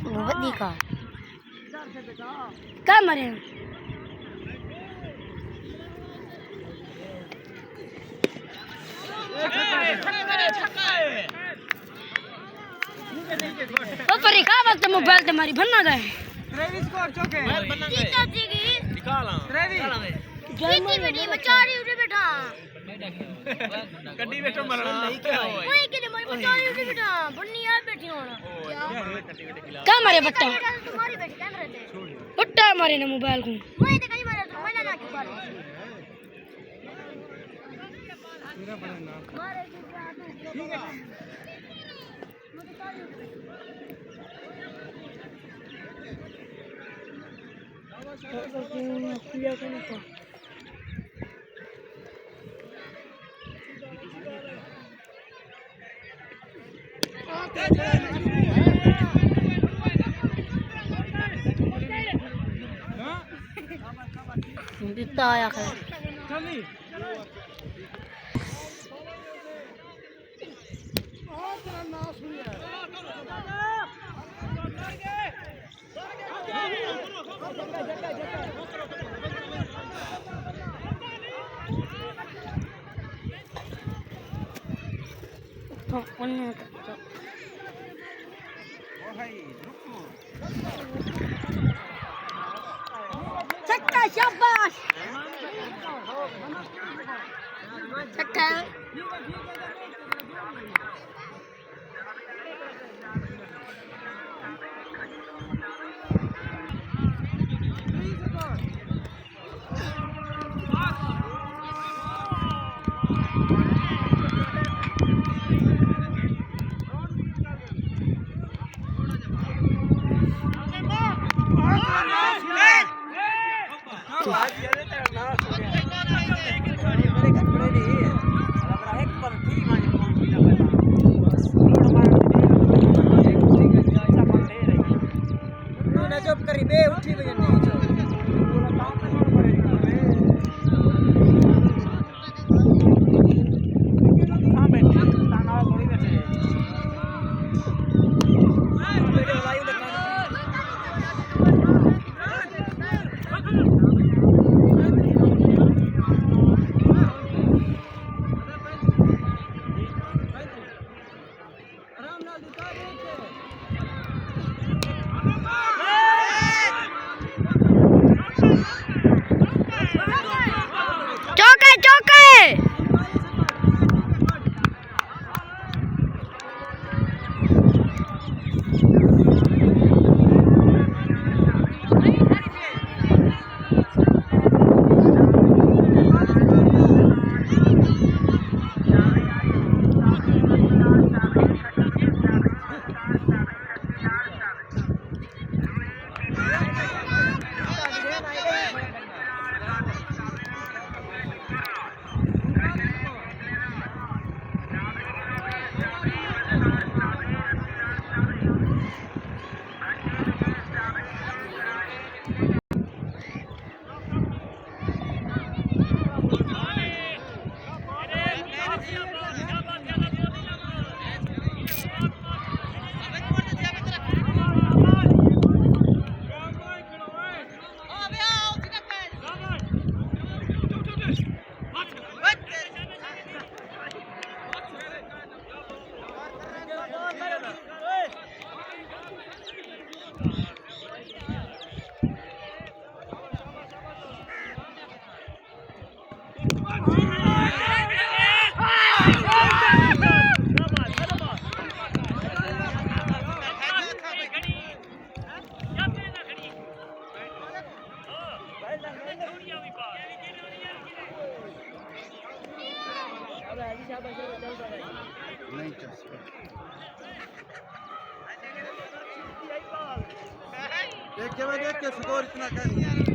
वदी का क्या मरे तो पर का वक्त मोबाइल तुम्हारी बनना गए ट्रेविस को चौके बनना गए निकाला ट्रेविस कितनी बड़ी बेचारी उधर बैठा गड्डी बैठो मरना नहीं क्या हुआ ओए के मोरी बेचारी उधर बैठा बन्नी यार बैठी हो क्या मारे बट्टा तुम्हारी बैठी क्या रहते बट्टा मारे ना मोबाइल को मैं तो कहीं मारा तो मैं ना की बात मेरा बड़ा नाम मारे ठीक है दिता आया है जल्दी चक्का शाबाश चक्का नहीं चल देख के स्कोर इतना कर लिया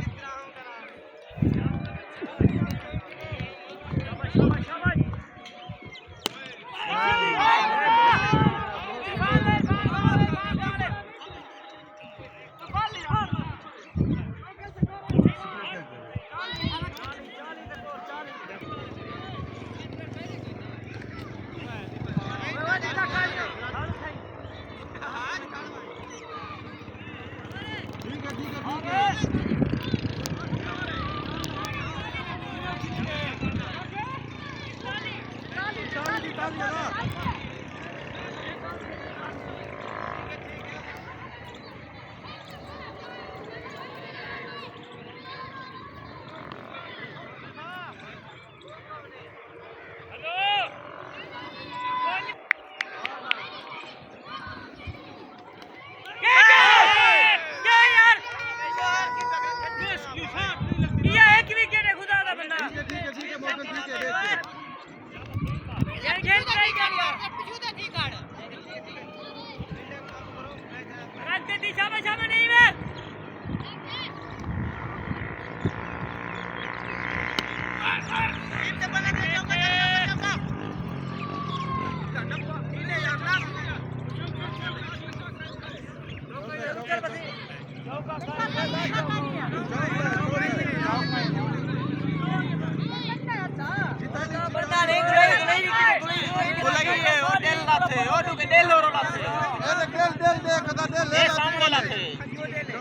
ले ले सामने लाते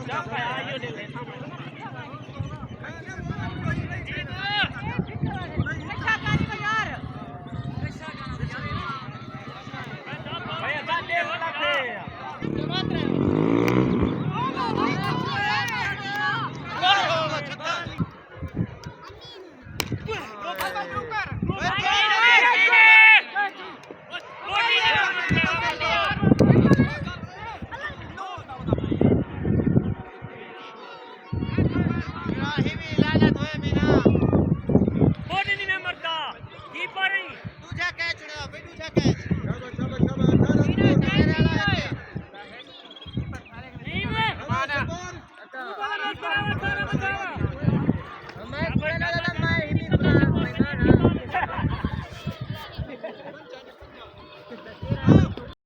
जा भाई आयो ले ले भैया जा दे वाला थे शाबाश